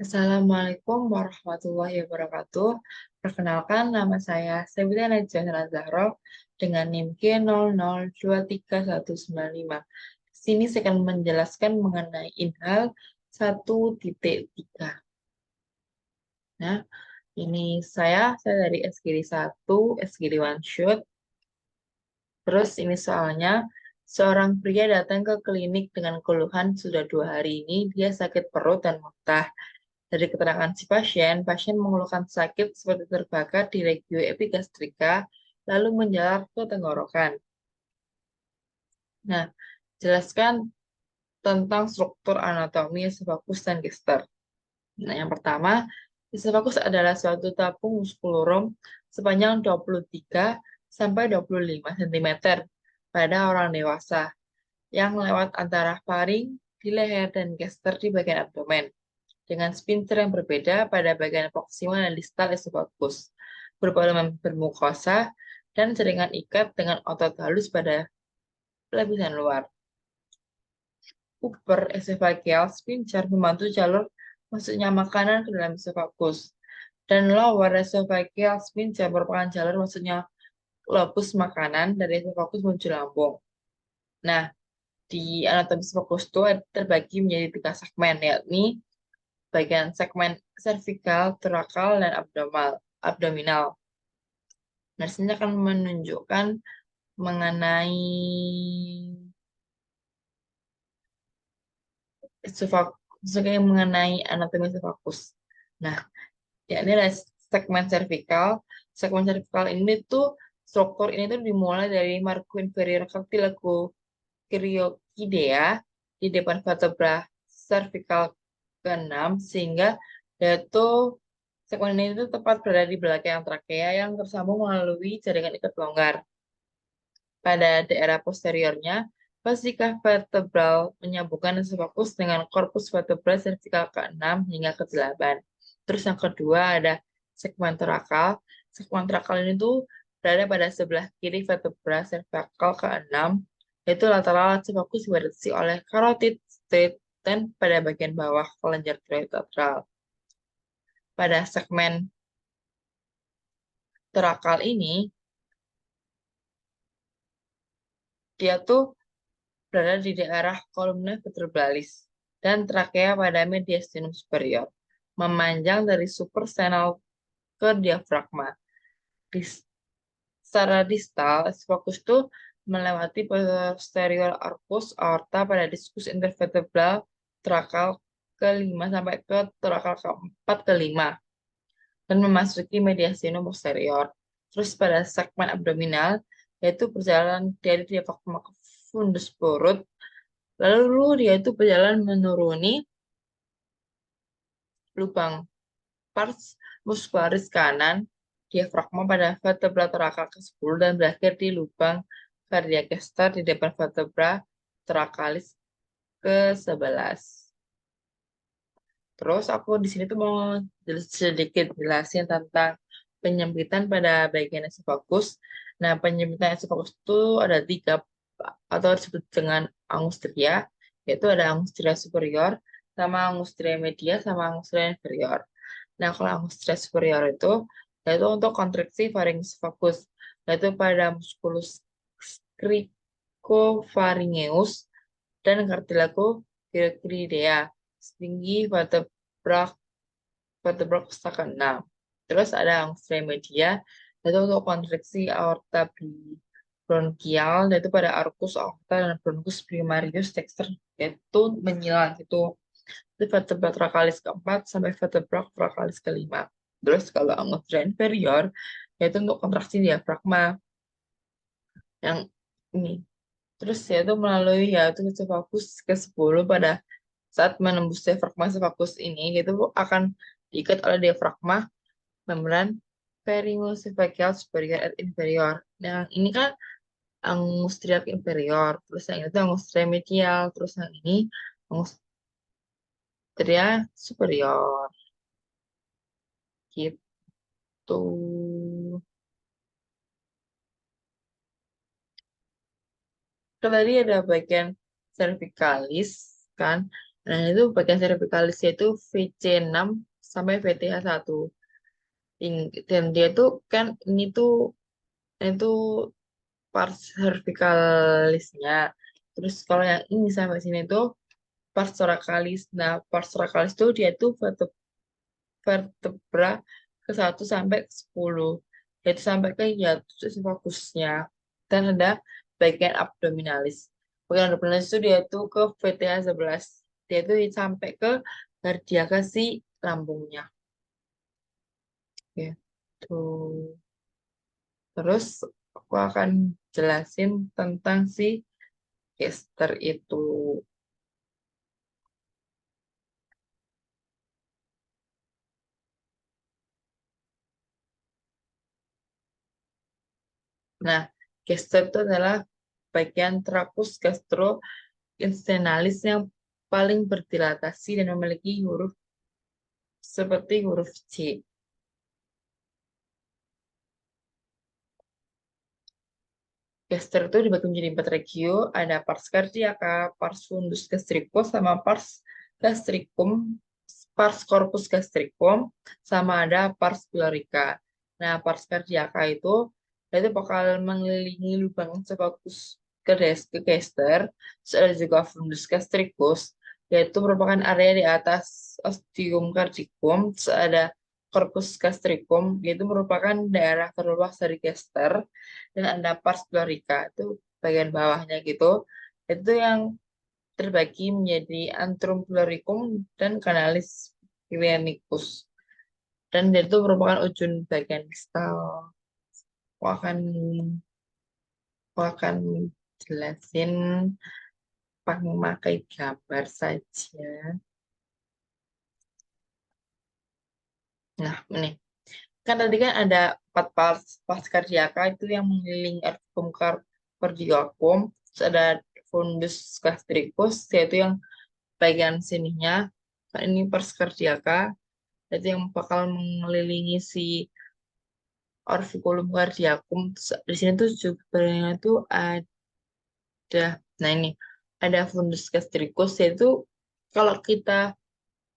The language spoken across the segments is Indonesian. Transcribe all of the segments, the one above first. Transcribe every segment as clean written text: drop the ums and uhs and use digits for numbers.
Assalamualaikum warahmatullahi wabarakatuh. Perkenalkan, nama saya Sabila Najwa Zahro dengan NIM K00239195. Di sini saya akan menjelaskan mengenai inhal 1.3. Nah, ini saya dari SGD 1, SGD One Shot. Terus ini soalnya, seorang pria datang ke klinik dengan keluhan sudah 2 hari ini, dia sakit perut dan muntah. Dari keterangan si pasien mengeluhkan sakit seperti terbakar di regio epigastrika, lalu menjalar ke tenggorokan. Nah, jelaskan tentang struktur anatomi esophagus dan gester. Nah, yang pertama, esophagus adalah suatu tabung muskulorum sepanjang 23 sampai 25 cm pada orang dewasa yang lewat antara faring di leher dan gester di bagian abdomen, dengan sphincter yang berbeda pada bagian proksimal dan distal esophagus, bervolumen bermukosa, dan jaringan ikat dengan otot halus pada lapisan luar. Upper esophageal sphincter membantu jalur masuknya makanan ke dalam esophagus, dan lower esophageal sphincter merupakan jalur masuknya lobus makanan dari esophagus menuju lambung. Nah, di anatomi esophagus itu terbagi menjadi 3 segmen, yakni bagian segmen servikal, torakal, dan abdominal. Nah, sini akan menunjukkan mengenai esophagus, mengenai anatomi esophagus. Nah, ya ini adalah segmen servikal. Segmen servikal ini tuh struktur ini tuh dimulai dari margo inferior cartilago Kyriakidea di depan vertebra servikal ke-6, sehingga yaitu segmen ini itu tepat berada di belakang trakea yang tersambung melalui jaringan ikat longgar. Pada daerah posteriornya, fasika vertebral menyambungkan esophagus dengan korpus vertebral servikal ke-6 hingga ke-8. Terus yang kedua ada segmen torakal. Segmen torakal ini tuh berada pada sebelah kiri vertebra servikal ke-6, yaitu lateral esophagus dibatasi oleh carotid street dan pada bagian bawah kelenjar lateral. Pada segmen torakal ini, dia tuh berada di daerah kolumna vertebralis dan trakea pada mediastinum superior, memanjang dari suprasternal ke diafragma. Secara distal, esophagus itu melewati posterior arcus aorta pada diskus intervertebral torakal ke-5 sampai ke torakal ke-4 ke-5 dan memasuki mediastinum posterior. Terus pada segmen abdominal, yaitu berjalan dari diafragma ke fundus perut, lalu dia itu berjalan menuruni lubang pars muscularis kanan diafragma pada vertebra torakal ke-10 dan berakhir di lubang cardiac gestor di depan vertebra thoracalis ke-11. Terus aku di sini tuh mau sedikit jelasin tentang penyempitan pada bagian esophagus. Nah, penyempitan esophagus itu ada 3 atau disebut dengan angustria, yaitu ada angustria superior, sama angustria media, sama angustria inferior. Nah, kalau angustria superior itu yaitu untuk kontraksi faringus esophagus, yaitu pada musculus cricopharyngeus dan cartilago gyrochidea setinggi vertebra kosta ke-6. Terus ada angustria media, yaitu untuk kontraksi aorta bronchial, yaitu pada arcus aorta dan bronchus primarius dexter, yaitu menyilang itu vertebra thoracalis ke-4 sampai vertebra thoracalis ke-5. Terus kalau angustria inferior, yaitu untuk kontraksi diafragma yang ini. Terus yaitu melalui yaitu esophagus ke-10 pada saat menembus diafragma esophagus ini, itu akan diikat oleh diafragma membran pharyngoesophageal superior and inferior. Nah, ini kan angustria inferior, terus yang itu angustria medial, terus yang ini angustria superior. Gitu. Kan tadi ada bagian cervicalis kan. Nah, itu bagian cervicalisnya itu VC6 sampai VTH1. Dan dia tuh kan ini tuh itu pars cervicalisnya. Terus kalau yang ini sampai sini tuh pars thoracalis. Nah, pars thoracalis tuh dia tuh vertebra ke 1 sampai ke 10. Yaitu sampai ke hiatus fokusnya. Dan ada bagian abdominalis. Bagian abdominalis itu dia tuh ke VTH11. Dia tuh sampai ke kardiaka si lambungnya. Gitu. Terus aku akan jelasin tentang si gester itu. Nah, gester itu adalah bagian trakus gastrointestinalis yang paling berdilatasi dan memiliki huruf seperti huruf C. Gester itu dibagi menjadi 4 regio, ada pars cardiaca, pars fundus gastricus, sama pars gastricum, pars corpus gastricum, sama ada pars pleurica. Nah, pars cardiaca itu bakal mengelilingi lubang esophagus ke gester, terus ada juga fundus gastricus, yaitu merupakan area di atas ostium cardicum, terus ada corpus gastricum, yaitu merupakan daerah terluas dari gester, dan ada pars pleurica itu bagian bawahnya gitu, itu yang terbagi menjadi antrum pleuricum dan canalis pyenicus, dan itu merupakan ujung bagian distal. Aku akan jelasin memakai gambar saja. Nah, ini kan tadi kan ada 4 pars cardiaca itu yang mengelilingi arterium cardiacum, terus ada fundus gastricus yaitu yang bagian sininya. Nah, ini pars cardiaca itu yang bakal mengelilingi si orbiculum cardiacum. Terus di sini tuh juga tuh ada, nah ini ada fundus gastricus, yaitu kalau kita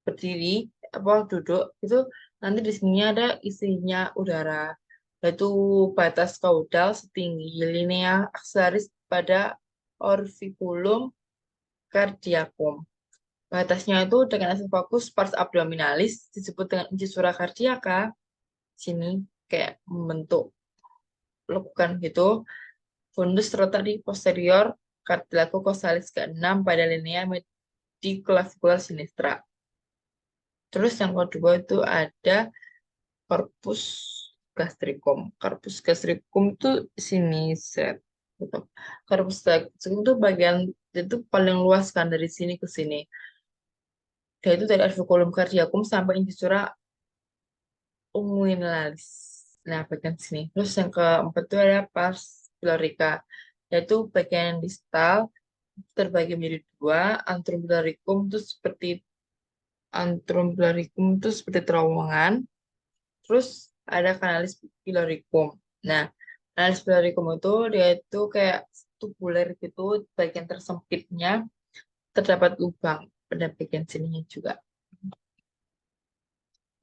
berdiri apa duduk itu nanti di sini ada isinya udara, yaitu batas kaudal setinggi linea aksaris pada orbiculum cardiacum. Batasnya itu dengan esophagus pars abdominalis disebut dengan incisura cardiaca. Sini kayak membentuk lekukan gitu. Fundus terletak di posterior cartilago causalis ke-6 pada linea mediclavicular sinistra. Terus yang kedua itu ada corpus gastricum. Corpus gastricum itu sini set. Gitu. Corpus gastricum itu bagian itu paling luas kan dari sini ke sini. Dia itu dari articulum cardiacum sampai incisura umbilicalis. Nah, bagian sini. Terus yang keempat itu ada pars pleurica, yaitu bagian distal terbagi menjadi 2, antrum pleuricum itu seperti terowongan. Terus ada kanalis piloricum. Nah, kanalis piloricum itu dia itu kayak tubuler gitu, bagian tersempitnya terdapat lubang pada bagian sininya juga.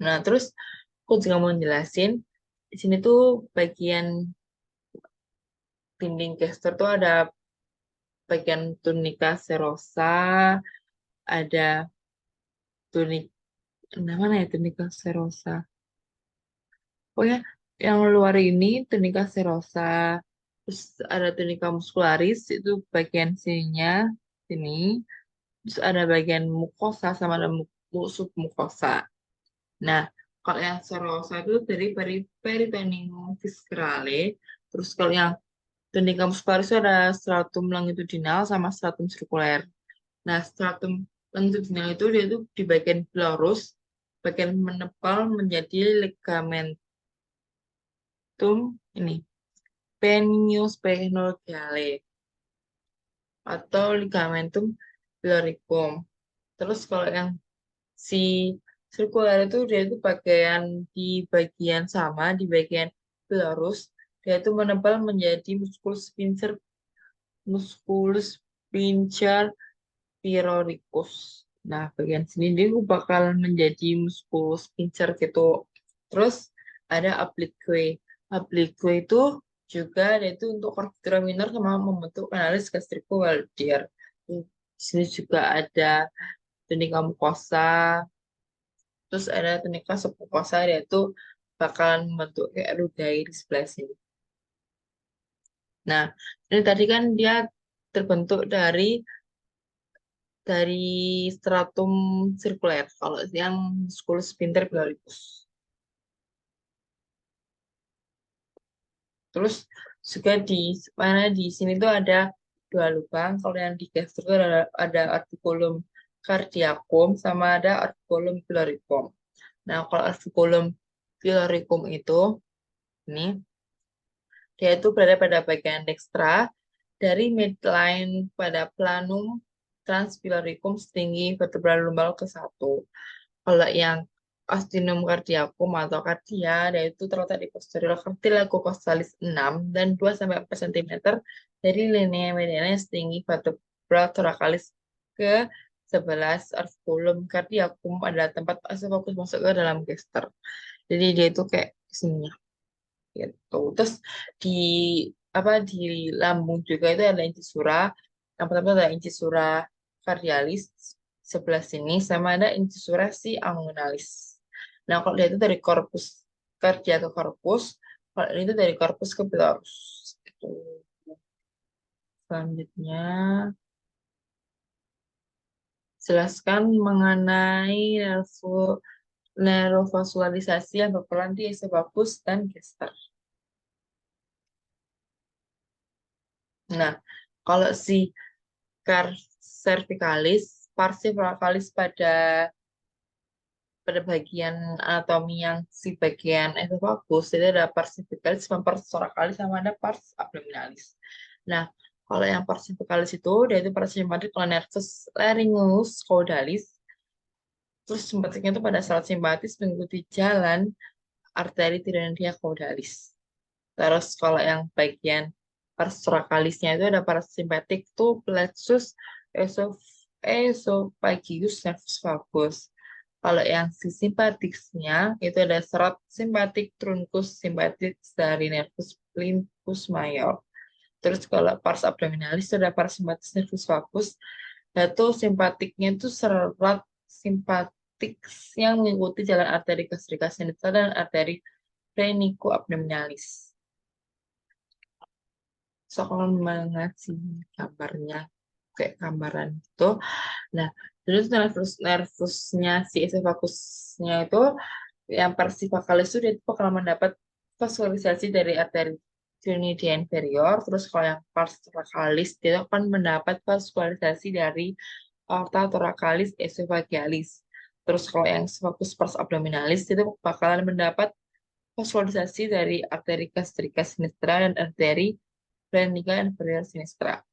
Nah, terus aku juga mau jelasin di sini tuh bagian dinding gester tuh ada bagian tunica serosa, ada tunik, mana ya tunica serosa? Pokoknya yang luar ini tunika serosa, terus ada tunika muscularis itu bagian sininya sini, terus ada bagian mukosa sama ada submukosa. Nah, kalau yang serosa itu dari peritoneum viscerale, terus kalau yang tunika muscularis itu ada stratum longitudinal sama stratum sirkuler. Nah, stratum longitudinal itu dia itu di bagian plurus, bagian menepal menjadi ligamentum ini Peninsuspenoidale atau ligamentum pluricum. Terus kalau yang si sirkular itu dia itu bagian sama di bagian plurus, dia itu menebal menjadi musculus sphincter pyroricus. Nah, bagian sini dia bakal menjadi musculus pincer gitu. Terus ada oblique. Oblique itu juga dia itu untuk corpora minor sama membentuk kanalis gastrico-Waldier. Di sini juga ada tunica mucosa, terus ada tunica submucosa, dia itu bakalan membentuk kayak lugai di sebelah sini. Nah, ini tadi kan dia terbentuk dari stratum sirkuler. Kalau yang musculus sphincter pyloricus. Terus juga di mana di sini tuh ada dua lubang. Kalau yang di gastro tuh ada articulum cardiacum sama ada articulum pyloricum. Nah, kalau articulum pyloricum itu ini dia itu berada pada bagian dekstra dari midline pada planum transpyloricum setinggi vertebral lumbal ke satu. Kalau yang ostium cardiacum atau cardia, dia itu terletak di posterior cartilago costalis 6 dan 2-4 cm dari linea mediana setinggi vertebra thoracalis ke 11. Articulum cardiacum adalah tempat esophagus masuk ke dalam gester. Jadi dia itu kayak sini gitu. Terus di di lambung juga itu ada incisura. Yang pertama ada incisura cardialis sebelah sini sama ada incisura si angularis. Nah, kalau dia itu dari corpus cardia ke corpus, kalau ini itu dari corpus ke pilorus. Gitu. Selanjutnya, jelaskan mengenai neurofasularisasi yang berperan di esophagus dan gester. Nah, kalau si cervicalis, pars cervicalis pada bagian anatomi yang si bagian esophagus, jadi ada pars cervicalis sama pars thoracalis sama ada pars abdominalis. Nah, kalau yang pars cervicalis itu, dia itu parasimpatik kalau nervus laryngeus caudalis, terus simpatiknya itu pada saat simpatis mengikuti jalan arteri tiroidia caudalis. Terus kalau yang bagian parastrakalisnya itu ada parasimpatik tuh plexus esophageus nervus vagus. Kalau yang si simpatiknya itu ada serat simpatik truncus simpatik dari nervus limbus major. Terus kalau pars abdominalis itu ada parasimpatis nervus vagus. Itu simpatiknya itu serat simpatik yang mengikuti jalan arteri gastrika sinistral dan arteri phrenico abdominalis. So, kalau mengasih gambarnya kayak gambaran gitu. Nah, terus nervusnya si esofagusnya itu yang persifakalis itu dia itu bakal mendapat vaskularisasi dari arteri sinodia inferior. Terus kalau yang pars thoracalis dia akan mendapat vaskularisasi dari aorta thoracalis esophagealis. Terus kalau yang esophagus pars abdominalis itu bakalan mendapat vaskularisasi dari arteri gastrika sinistra dan arteri phrenica inferior sinistra.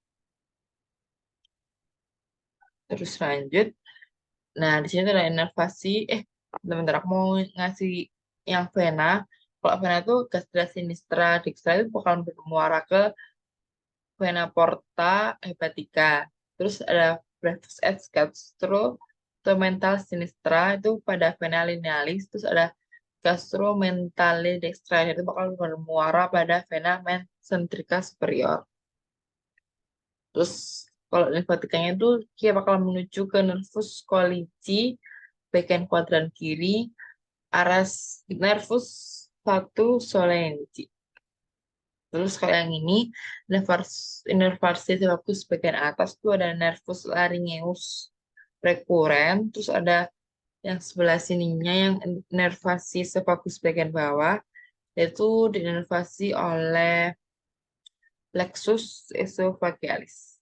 Terus lanjut. Nah, di sini tuh ada inervasi. Bentar, aku mau ngasih yang vena. Kalau vena itu gastra sinistra dextra itu bakal bermuara ke vena porta hepatica. Terus ada brevis et gastro mental sinistra itu pada vena linealis. Terus ada gastromentale dextra itu bakal bermuara pada vena centrica superior. Terus kalau limfatikanya itu dia bakal menuju ke nervus collici bagian kuadran kiri, aras nervus satu solensi. Terus kalau yang ini, inervasi vagus bagian atas itu ada nervus laryngeus recurrent, terus ada yang sebelah sininya yang inervasi vagus bagian bawah, yaitu diinervasi oleh plexus esophagealis.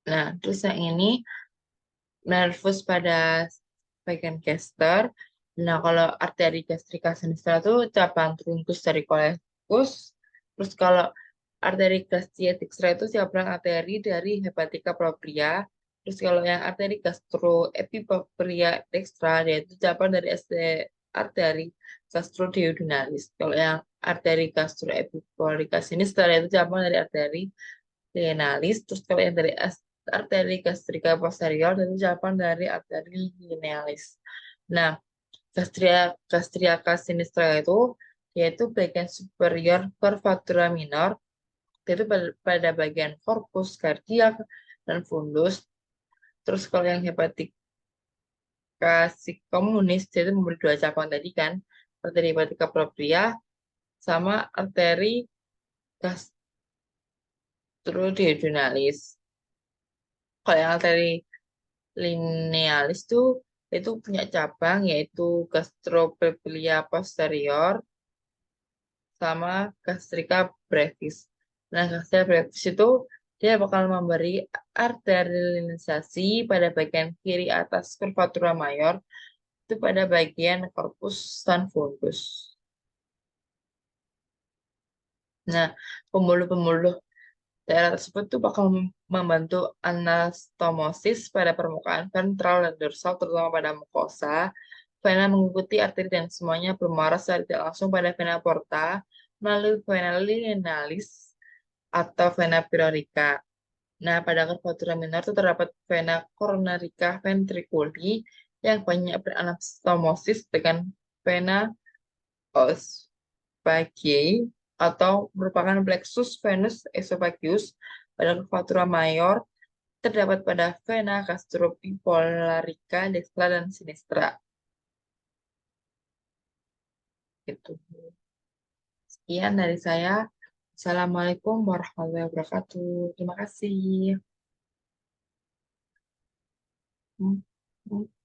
Nah, terus yang ini nervus pada bagian gester. Nah, kalau arteri gastrika sinistra itu cabang trunkus dari colecus. Terus kalau arteri gastroenterosa dextra itu cabang arteri dari hepatica propria. Terus kalau yang arteri gastroepipropria dextra, yaitu cabang dari arteri gastroduodenalis. Kalau yang arteri gastroepiploikas ini setelah itu cabang dari arteri lienalis. Terus kalau yang dari arteri gastrika posterior itu cabang dari arteri linealis. Nah, gastriaka sinistra itu yaitu bagian superior curvatura minor, yaitu pada bagian korpus kardiak dan fundus. Terus kalau yang hepatika komunis itu memberi dua cabang tadi kan, arteri hepatika propria sama arteri gastroduodenalis. Kalau yang arteri linealis tuh itu punya cabang yaitu gastropeplia posterior sama gastrika brevis. Nah, gastrika brevis itu dia bakal memberi arterialisasi pada bagian kiri atas curvatura mayor itu pada bagian corpus san fundus. Nah, pembuluh-pembuluh daerah tersebut tuh bakal membantu anastomosis pada permukaan ventral dan dorsal, terutama pada mukosa. Vena mengikuti arteri dan semuanya bermuara secara tidak langsung pada vena porta melalui vena linealis atau vena pylorica. Nah, pada curvatura minor itu terdapat vena coronarica ventriculi yang banyak beranastomosis dengan vena Osvagiae atau merupakan plexus venus esophagus. Pada curvatura mayor terdapat pada vena gastropipolarica dextra dan sinistra. Gitu. Sekian dari saya. Assalamualaikum warahmatullahi wabarakatuh. Terima kasih. Hmm, hmm.